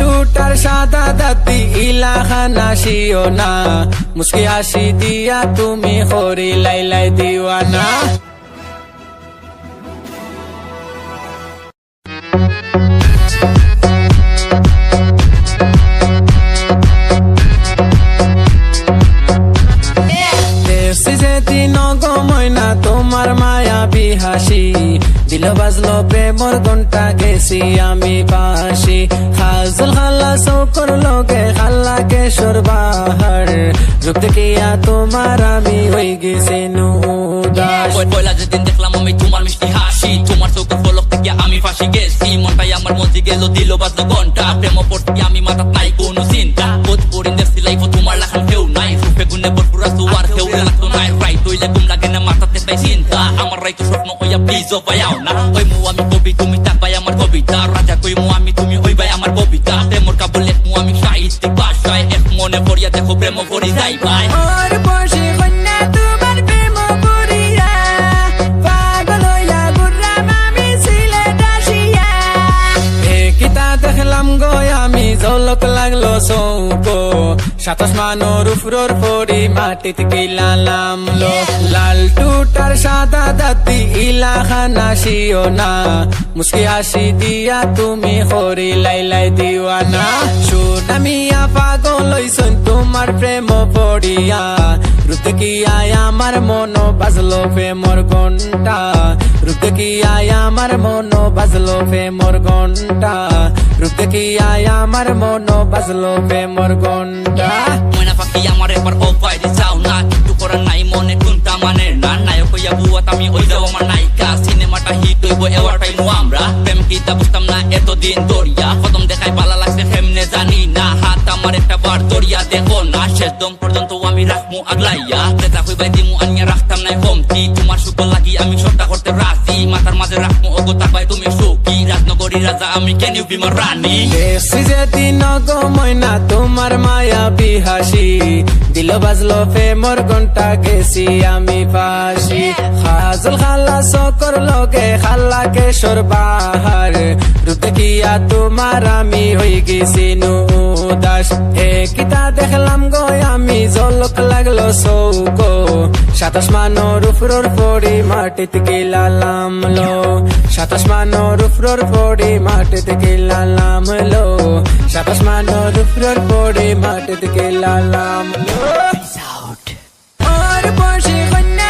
টুটার সাদা দাতি ইলাখানা শিও না মুস্কি হাসি দিয়া তুমি হরি লাইলাই দিওয়ানা তোমার মায়া বিহাসি দিল বাজলো প্রেমর ঘন্টা গেছি আমি পাশি হাজল খাল্লা চৌকর লগে খাল্লা কেশর বাহার রূপ দেখিয়া তোমার আমি হয়ে গেছি নুদাস পয়লা যেদিন দেখলাম আমি তোমার মিষ্টি হাসি তোমার চৌকর ফলক থেকে আমি ফাঁসি গেছি মনটাই আমার মজি গেল দিল বাজলো ঘন্টা প্রেম পড়তে আমি মাথাত নাই কোনো চিন্তা বোধ করিন দেখছি লাইফ তোমার লাখান কেউ নাই রূপে গুণে ভরপুর আছো আর কেউ লাগতো নাই রাইট হইলে ঘুম লাগে না মাথাতে তাই চিন্তা আমার রাইতো স্বপ্ন হইয়া প্লিজ ও পায়াও না ওই মু আমি কবি তুমি তাকাই আমার কবিতা রাজা কই মু আমি তুমি ওই ভাই আমার কবিতা প্রেমর কাবলে মু আমি সাহিত্যিক ভাষায় এক মনে পড়িয়া দেখো প্রেম করি যাই ভাই ওর বসে কন্যা তোমার প্রেম করিয়া পাগল হইয়া ঘুরলাম আমি সিলেট আসিয়া কিতা দেখলাম গো আমি ঝলক লাগলো চৌকো 27 মানোর উপর পড়ি মাটিতে গিলালাম লো লাল টুটার সাদা দাতি ইলাখানা শিও না মুস্কি হাসি দিয়া তুমি হরি লাইলাই দিওয়ানা সুনামিয়া পাগল হইছন তোমার প্রেম পড়িয়া রূপ দেখিয়া আমার মন বাজলো প্রেমর ঘন্টা রূপ দেখিয়া আমার মন বাজলো প্রেমর ঘন্টা রূপ দেখিয়া আমার মন বাজলো প্রেমর ঘন্টা ময়না পাখি আমার একবার ও বাইরে যাও না কিছু করার নাই মনে কোনটা মানে না নায়ক হইয়া বুয়াত আমি ওই যাও আমার নায়িকা সিনেমাটা হিট হইব এবার টাইম আমরা প্রেম কিতা বুঝতাম না এতদিন দরিয়া প্রথম দেখায় পালা লাগছে কেমনে জানি না হাত আমার একটা বার দরিয়া দেখো না শেষ দম পর্যন্ত আমি রাখমু আগলাইয়া তেতা হইবাই দিমু আনিয়া রাখতাম নাই কমতি তোমার সুখ লাগি আমি সবটা করতে রাজি মাথার মাঝে রাখমু ওগো তাকাই তুমি সুখী রাজনগরী রাজা আমি কেন ইউ বি মাই রানী দেখছি যেদিন গো ময়না তোমার মায়া বিহাসি দিল বাজলো প্রেমর ঘন্টা গেছি আমি পাশি হাজল খাল্লা চৌকর লগে খাল্লা কেশর বাহার রূপ দেখিয়া তোমার আমি হয়ে গেছি নুদাস কিতা দেখলাম গো আমি ঝলক লাগলো চৌকো 27 মানোর উপর পড়ি মাটিতে গিলালাম লো 27 মানোর উপর পড়ি মাটিতে গিলালাম লো 27 মানোর উপর পড়ি মাটিতে গিলালাম লো ওর বসে কন্যা